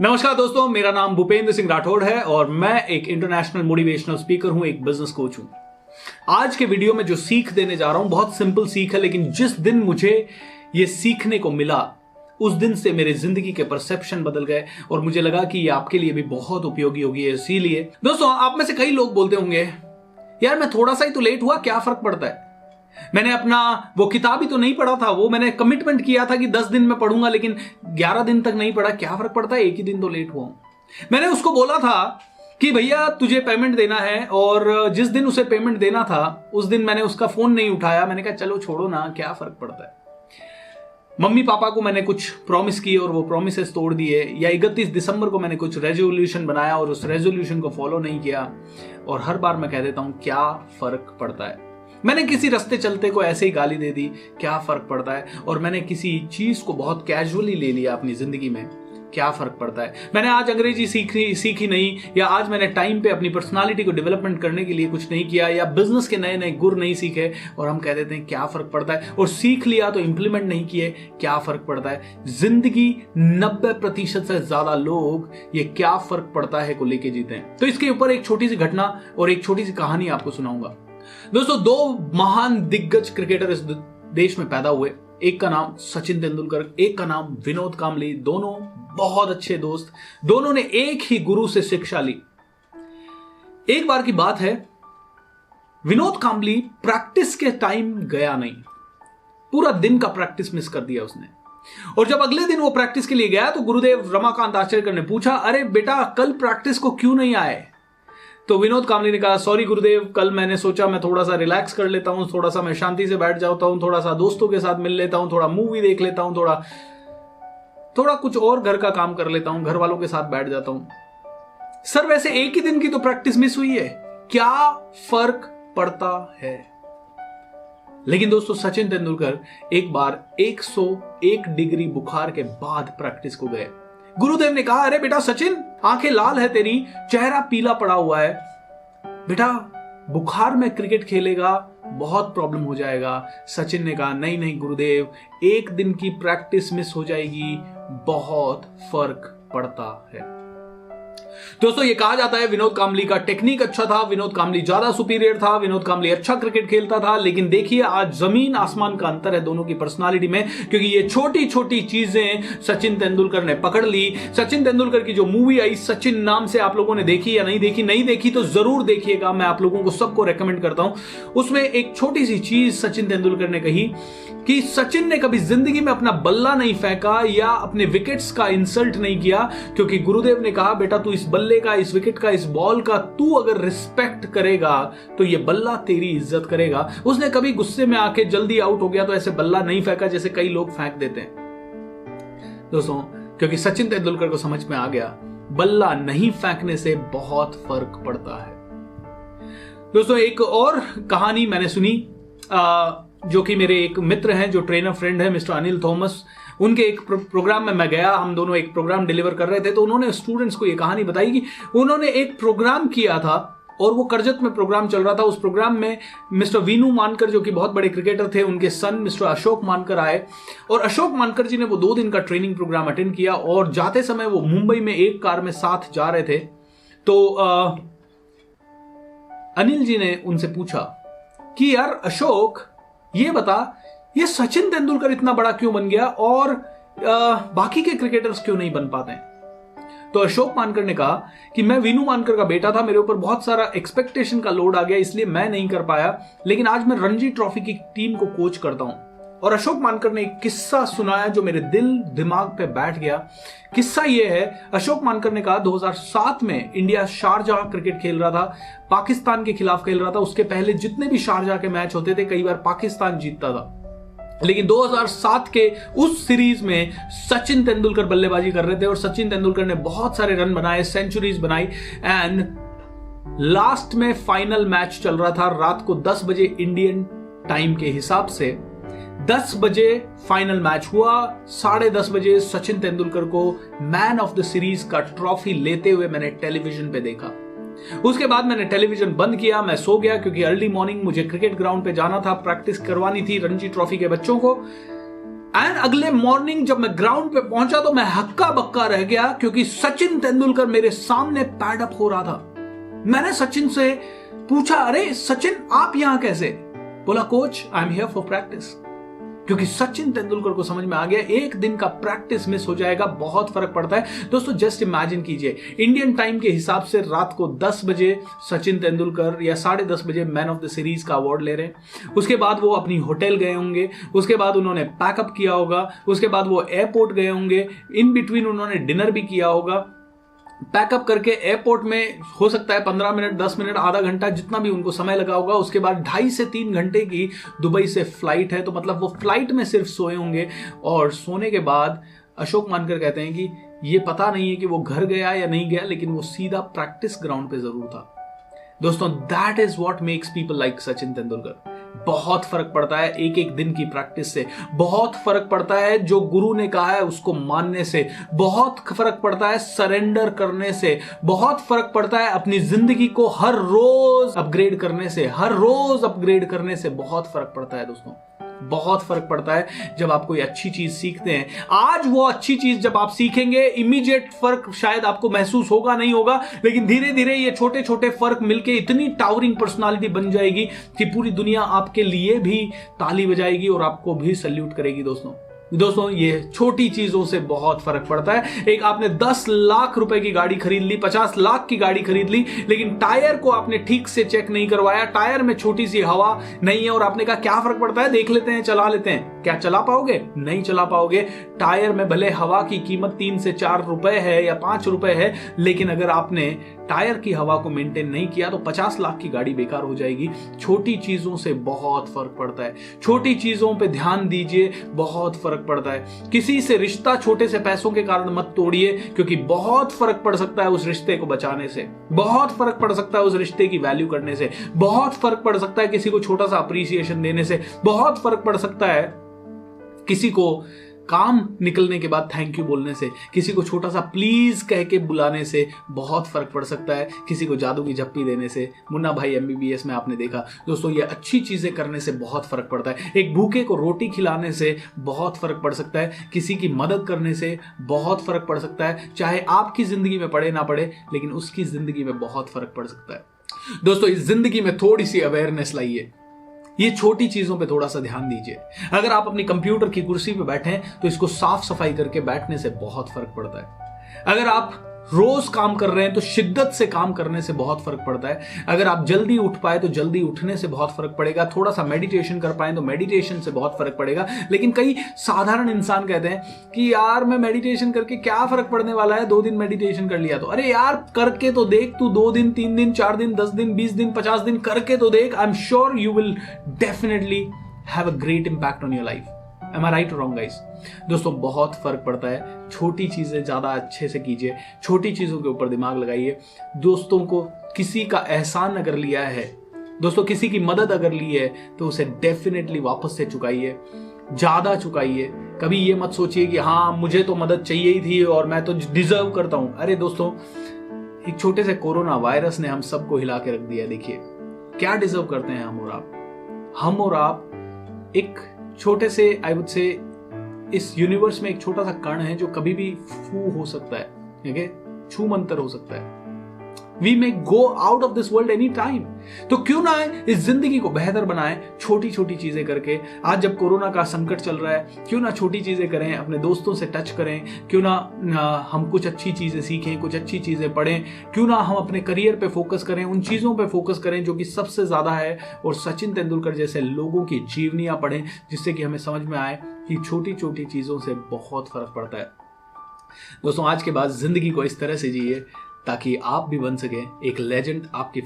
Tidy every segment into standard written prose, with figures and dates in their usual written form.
नमस्कार दोस्तों, मेरा नाम भूपेंद्र सिंह राठौड़ है और मैं एक इंटरनेशनल मोटिवेशनल स्पीकर हूं, एक बिजनेस कोच हूं। आज के वीडियो में जो सीख देने जा रहा हूं बहुत सिंपल सीख है, लेकिन जिस दिन मुझे ये सीखने को मिला उस दिन से मेरे जिंदगी के परसेप्शन बदल गए और मुझे लगा कि ये आपके लिए भी बहुत उपयोगी होगी। इसीलिए दोस्तों, आप में से कई लोग बोलते होंगे यार मैं थोड़ा सा ही तो लेट हुआ, क्या फर्क पड़ता है। मैंने अपना वो किताब ही तो नहीं पढ़ा था, वो मैंने कमिटमेंट किया था कि 10 दिन में पढ़ूंगा, लेकिन 11 दिन तक नहीं पढ़ा, क्या फर्क पड़ता है, एक ही दिन तो लेट हुआ हूं। मैंने उसको बोला था कि भैया तुझे पेमेंट देना है, और जिस दिन उसे पेमेंट देना था उस दिन मैंने उसका फोन नहीं उठाया। मैंने कहा चलो छोड़ो ना, क्या फर्क पड़ता है। मम्मी पापा को मैंने कुछ प्रॉमिस किए और वो प्रॉमिसेस तोड़ दिए, या 31 दिसंबर को मैंने कुछ रेजोल्यूशन बनाया और उस रेजोल्यूशन को फॉलो नहीं किया, और हर बार मैं कह देता हूं क्या फर्क पड़ता है। मैंने किसी रास्ते चलते को ऐसे ही गाली दे दी, क्या फर्क पड़ता है। और मैंने किसी चीज को बहुत कैजुअली ले लिया अपनी जिंदगी में, क्या फर्क पड़ता है। मैंने आज अंग्रेजी सीखी नहीं, या आज मैंने टाइम पे अपनी पर्सनालिटी को डेवलपमेंट करने के लिए कुछ नहीं किया, या बिजनेस के नए नए गुर नहीं सीखे, और हम कह देते हैं क्या फर्क पड़ता है। और सीख लिया तो इंप्लीमेंट नहीं किए, क्या फर्क पड़ता है। जिंदगी 90% से ज्यादा लोग ये क्या फर्क पड़ता है को लेके जीते हैं। तो इसके ऊपर एक छोटी सी घटना और एक छोटी सी कहानी आपको सुनाऊंगा। दोस्तों, दो महान दिग्गज क्रिकेटर इस देश में पैदा हुए। एक का नाम सचिन तेंदुलकर, एक का नाम विनोद कांबली। दोनों बहुत अच्छे दोस्त, दोनों ने एक ही गुरु से शिक्षा ली। एक बार की बात है, विनोद कांबली प्रैक्टिस के टाइम गया नहीं, पूरा दिन का प्रैक्टिस मिस कर दिया उसने। और जब अगले दिन वो प्रैक्टिस के लिए गया तो गुरुदेव रमाकांत आचरेकर ने पूछा, अरे बेटा कल प्रैक्टिस को क्यों नहीं आए। तो विनोद कांबली ने कहा, सॉरी गुरुदेव, कल मैंने सोचा मैं थोड़ा सा रिलैक्स कर लेता हूं, थोड़ा सा मैं शांति से बैठ जाता हूं, थोड़ा सा दोस्तों के साथ मिल लेता हूं, थोड़ा मूवी देख लेता हूं, थोड़ा कुछ और घर का काम कर लेता हूं, घर वालों के साथ बैठ जाता हूं। सर वैसे एक ही दिन की तो प्रैक्टिस मिस हुई है, क्या फर्क पड़ता है। लेकिन दोस्तों, सचिन तेंदुलकर एक बार 101 डिग्री बुखार के बाद प्रैक्टिस को गए। गुरुदेव ने कहा, अरे बेटा सचिन, आंखें लाल है तेरी, चेहरा पीला पड़ा हुआ है, बेटा बुखार में क्रिकेट खेलेगा बहुत प्रॉब्लम हो जाएगा। सचिन ने कहा, नहीं नहीं गुरुदेव, एक दिन की प्रैक्टिस मिस हो जाएगी, बहुत फर्क पड़ता है। दोस्तों, ये कहा जाता है विनोद कांबली का टेक्निक अच्छा था, विनोद कांबली ज्यादा सुपीरियर था, विनोद कांबली अच्छा क्रिकेट खेलता था। लेकिन देखिए आज जमीन आसमान का अंतर है दोनों की पर्सनालिटी में, क्योंकि ये छोटी छोटी चीजें सचिन तेंदुलकर ने पकड़ ली। सचिन तेंदुलकर की जो मूवी आई सचिन नाम से, आप लोगों ने देखी या नहीं देखी, नहीं देखी तो जरूर देखिएगा, मैं आप लोगों को सबको रेकमेंड करता हूं। उसमें एक छोटी सी चीज सचिन तेंदुलकर ने कही कि सचिन ने कभी जिंदगी में अपना बल्ला नहीं फेंका या अपने विकेट्स का इंसल्ट नहीं किया, क्योंकि गुरुदेव ने कहा, बेटा तू इस बल्ले का, इस विकेट का, इस बॉल का तू अगर रिस्पेक्ट करेगा तो ये बल्ला तेरी इज्जत करेगा। उसने कभी गुस्से में आके जल्दी आउट हो गया तो ऐसे बल्ला नहीं फेंका जैसे कई लोग फेंक देते हैं दोस्तों, क्योंकि सचिन तेंदुलकर को समझ में आ गया बल्ला नहीं फेंकने से बहुत फर्क पड़ता है। दोस्तों, एक और कहानी मैंने सुनी, जो कि मेरे एक मित्र हैं, जो ट्रेनर फ्रेंड है मिस्टर अनिल थॉमस, उनके एक प्रोग्राम में मैं गया, हम दोनों एक प्रोग्राम डिलीवर कर रहे थे। तो उन्होंने स्टूडेंट्स को ये कहानी बताई कि उन्होंने एक प्रोग्राम किया था और वो करजत में प्रोग्राम चल रहा था। उस प्रोग्राम में मिस्टर वीनू मानकर, जो कि बहुत बड़े क्रिकेटर थे, उनके सन मिस्टर अशोक मानकर आए, और अशोक मानकर जी ने वो 2 दिन का ट्रेनिंग प्रोग्राम अटेंड किया। और जाते समय वो मुंबई में एक कार में साथ जा रहे थे, तो अनिल जी ने उनसे पूछा कि यार अशोक, ये बता ये सचिन तेंदुलकर इतना बड़ा क्यों बन गया और बाकी के क्रिकेटर्स क्यों नहीं बन पाते। तो अशोक मानकर ने कहा कि मैं वीनू मानकर का बेटा था, मेरे ऊपर बहुत सारा एक्सपेक्टेशन का लोड आ गया, इसलिए मैं नहीं कर पाया, लेकिन आज मैं रणजी ट्रॉफी की टीम को कोच करता हूं। और अशोक मानकर ने एक किस्सा सुनाया जो मेरे दिल दिमाग पे बैठ गया। किस्सा ये है, अशोक मानकर ने कहा 2007 में इंडिया शारजाह क्रिकेट खेल रहा था, पाकिस्तान के खिलाफ खेल रहा था। उसके पहले जितने भी शारजाह के मैच होते थे कई बार पाकिस्तान जीतता था, लेकिन 2007 के उस सीरीज में सचिन तेंदुलकर बल्लेबाजी कर रहे थे और सचिन तेंदुलकर ने बहुत सारे रन बनाए, सेंचुरीज बनाई। एंड लास्ट में फाइनल मैच चल रहा था, रात को 10 बजे इंडियन टाइम के हिसाब से 10 बजे फाइनल मैच हुआ। 10:30 बजे सचिन तेंदुलकर को मैन ऑफ द सीरीज का ट्रॉफी लेते हुए मैंने टेलीविजन पे देखा। उसके बाद मैंने टेलीविजन बंद किया, मैं सो गया, क्योंकि अर्ली मॉर्निंग मुझे क्रिकेट ग्राउंड पे जाना था, प्रैक्टिस करवानी थी रणजी ट्रॉफी के बच्चों को। एंड अगले मॉर्निंग जब मैं ग्राउंड पे पहुंचा तो मैं हक्का बक्का रह गया, क्योंकि सचिन तेंदुलकर मेरे सामने पैड अप हो रहा था। मैंने सचिन से पूछा, अरे सचिन आप यहां कैसे? बोला, coach I am here for practice. क्योंकि सचिन तेंदुलकर को समझ में आ गया एक दिन का प्रैक्टिस मिस हो जाएगा, बहुत फर्क पड़ता है। दोस्तों जस्ट इमेजिन कीजिए, इंडियन टाइम के हिसाब से रात को 10 बजे सचिन तेंदुलकर या 10:30 बजे मैन ऑफ द सीरीज का अवार्ड ले रहे हैं। उसके बाद वो अपनी होटल गए होंगे, उसके बाद उन्होंने पैकअप किया होगा, उसके बाद वो एयरपोर्ट गए होंगे, इन बिटवीन उन्होंने डिनर भी किया होगा। पैकअप करके एयरपोर्ट में हो सकता है 15 मिनट, 10 मिनट, आधा घंटा, जितना भी उनको समय लगा होगा। उसके बाद 2.5 से 3 घंटे की दुबई से फ्लाइट है, तो मतलब वो फ्लाइट में सिर्फ सोए होंगे। और सोने के बाद अशोक मानकर कहते हैं कि ये पता नहीं है कि वो घर गया या नहीं गया, लेकिन वो सीधा प्रैक्टिस ग्राउंड पे जरूर था। दोस्तों that is what makes people like Sachin Tendulkar. बहुत फर्क पड़ता है एक एक दिन की प्रैक्टिस से, बहुत फर्क पड़ता है जो गुरु ने कहा है उसको मानने से, बहुत फर्क पड़ता है सरेंडर करने से, बहुत फर्क पड़ता है अपनी जिंदगी को हर रोज अपग्रेड करने से, हर रोज अपग्रेड करने से बहुत फर्क पड़ता है। दोस्तों बहुत फर्क पड़ता है जब आप कोई अच्छी चीज सीखते हैं। आज वो अच्छी चीज जब आप सीखेंगे, इमीडिएट फर्क शायद आपको महसूस होगा नहीं होगा, लेकिन धीरे धीरे ये छोटे छोटे फर्क मिलके इतनी टावरिंग पर्सनालिटी बन जाएगी कि पूरी दुनिया आपके लिए भी ताली बजाएगी और आपको भी सल्यूट करेगी। दोस्तों ये छोटी चीजों से बहुत फर्क पड़ता है। एक आपने 10 लाख रुपए की गाड़ी खरीद ली, 50 लाख की गाड़ी खरीद ली, लेकिन टायर को आपने ठीक से चेक नहीं करवाया, टायर में छोटी सी हवा नहीं है, और आपने कहा क्या फर्क पड़ता है, देख लेते हैं, चला लेते हैं। क्या चला पाओगे? नहीं चला पाओगे। टायर में भले हवा की कीमत 3 से 4 रुपए है या 5 रुपए है, लेकिन अगर आपने टायर की हवा को मेंटेन नहीं किया तो 50 लाख की गाड़ी बेकार हो जाएगी। छोटी चीजों से बहुत फर्क पड़ता है। छोटी चीजों पे ध्यान दीजिए, बहुत फर्क पड़ता है। किसी से रिश्ता छोटे से पैसों के कारण मत तोड़िए, क्योंकि बहुत फर्क पड़ सकता है उस रिश्ते को बचाने से, बहुत फर्क पड़ सकता है उस रिश्ते की वैल्यू करने से, बहुत फर्क पड़ सकता है किसी को छोटा सा अप्रिसिएशन देने से, बहुत फर्क पड़ सकता है किसी को काम निकलने के बाद थैंक यू बोलने से, किसी को छोटा सा प्लीज कह के बुलाने से बहुत फर्क पड़ सकता है, किसी को जादू की झप्पी देने से। मुन्ना भाई MBBS में आपने देखा। दोस्तों ये अच्छी चीजें करने से बहुत फर्क पड़ता है। एक भूखे को रोटी खिलाने से बहुत फर्क पड़ सकता है, किसी की मदद करने से बहुत फर्क पड़ सकता है। चाहे आपकी जिंदगी में पड़े ना पड़े, लेकिन उसकी जिंदगी में बहुत फर्क पड़ सकता है। दोस्तों इस जिंदगी में थोड़ी सी अवेयरनेस लाइए, ये छोटी चीजों पे थोड़ा सा ध्यान दीजिए। अगर आप अपनी कंप्यूटर की कुर्सी पे बैठे हैं तो इसको साफ सफाई करके बैठने से बहुत फर्क पड़ता है। अगर आप रोज काम कर रहे हैं तो शिद्दत से काम करने से बहुत फर्क पड़ता है। अगर आप जल्दी उठ पाए तो जल्दी उठने से बहुत फर्क पड़ेगा। थोड़ा सा मेडिटेशन कर पाए तो मेडिटेशन से बहुत फर्क पड़ेगा। लेकिन कई साधारण इंसान कहते हैं कि यार मैं मेडिटेशन करके क्या फर्क पड़ने वाला है, 2 दिन मेडिटेशन कर लिया तो। अरे यार करके तो देख, तू 2 दिन, 3 दिन, 4 दिन, 10 दिन, 20 दिन, 50 दिन करके तो देख। I am sure you will definitely have a great impact on your life. Am I right or wrong guys? दोस्तों बहुत फर्क पड़ता है। छोटी चीजें ज्यादा अच्छे से कीजिए, छोटी चीजों के ऊपर दिमाग लगाइए। दोस्तों को किसी का एहसान अगर लिया है, दोस्तों किसी की मदद अगर ली है तो उसे डेफिनेटली वापस से चुकाइए, ज्यादा चुकाइए। कभी ये मत सोचिए कि हाँ मुझे तो मदद चाहिए ही थी और मैं तो डिजर्व करता हूं। अरे दोस्तों एक छोटे से कोरोना वायरस ने हम सबको हिला के रख दिया। देखिए क्या डिजर्व करते हैं हम और आप एक छोटे से आई वुड से इस यूनिवर्स में एक छोटा सा कण है जो कभी भी फू हो सकता है, ठीक है, छू मंतर हो सकता है। We may go out of this world any time. तो क्यों ना इस जिंदगी को बेहतर बनाएं छोटी छोटी चीजें करके। आज जब कोरोना का संकट चल रहा है, क्यों ना छोटी चीजें करें, अपने दोस्तों से टच करें, क्यों ना हम कुछ अच्छी चीजें सीखें, कुछ अच्छी चीजें पढ़ें, क्यों ना हम अपने करियर पे फोकस करें, उन चीजों पे फोकस करें जो कि सबसे ज्यादा है, और सचिन तेंदुलकर जैसे लोगों की जीवनियां पढ़ें, जिससे कि हमें समझ में आए कि छोटी छोटी चीजों से बहुत फर्क पड़ता है। दोस्तों आज के बाद जिंदगी को इस तरह से जिए ताकि आप भी बन सके एक लेजेंड, आपके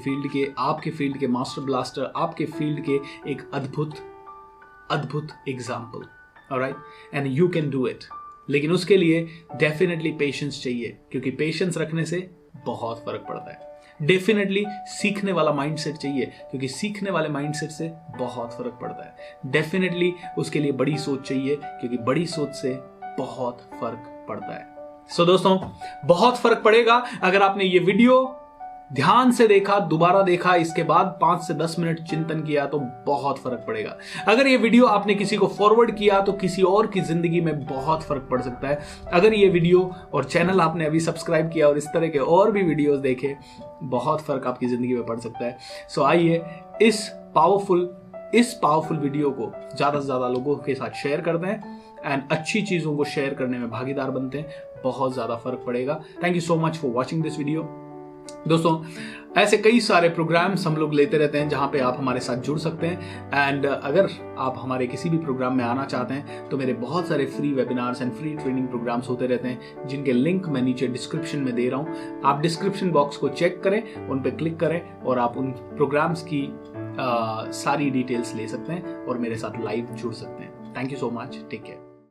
फील्ड के मास्टर ब्लास्टर, आपके फील्ड के एक अद्भुत example. Alright, and you can do it. लेकिन उसके लिए डेफिनेटली पेशेंस चाहिए, क्योंकि पेशेंस रखने से बहुत फर्क पड़ता है। डेफिनेटली सीखने वाला माइंडसेट चाहिए, क्योंकि सीखने वाले माइंडसेट से बहुत फर्क पड़ता है। डेफिनेटली उसके लिए बड़ी सोच चाहिए, क्योंकि बड़ी सोच से बहुत फर्क पड़ता है। सो दोस्तों बहुत फर्क पड़ेगा अगर आपने ये वीडियो ध्यान से देखा, दोबारा देखा, इसके बाद 5 से 10 मिनट चिंतन किया तो बहुत फर्क पड़ेगा। अगर ये वीडियो आपने किसी को फॉरवर्ड किया तो किसी और की जिंदगी में बहुत फर्क पड़ सकता है। अगर ये वीडियो और चैनल आपने अभी सब्सक्राइब किया और इस तरह के और भी वीडियोस देखे, बहुत फर्क आपकी जिंदगी में पड़ सकता है। सो आइए इस पावरफुल वीडियो को ज्यादा से ज्यादा लोगों के साथ शेयर कर दें एंड अच्छी चीजों को शेयर करने में भागीदार बनते हैं, बहुत ज्यादा फर्क पड़ेगा। Thank you so much for watching this video. दोस्तों, ऐसे कई सारे प्रोग्राम्स हम लोग लेते रहते हैं जहां पे आप हमारे साथ जुड़ सकते हैं एंड अगर आप हमारे किसी भी प्रोग्राम में आना चाहते हैं तो मेरे बहुत सारे free webinars and free training programs होते रहते हैं, जिनके लिंक मैं नीचे डिस्क्रिप्शन में दे रहा हूं। आप डिस्क्रिप्शन बॉक्स को चेक करें, उन पे क्लिक करें और आप उन प्रोग्राम्स की सारी डिटेल्स ले सकते हैं और मेरे साथ लाइव जुड़ सकते हैं। Thank you so much, take care.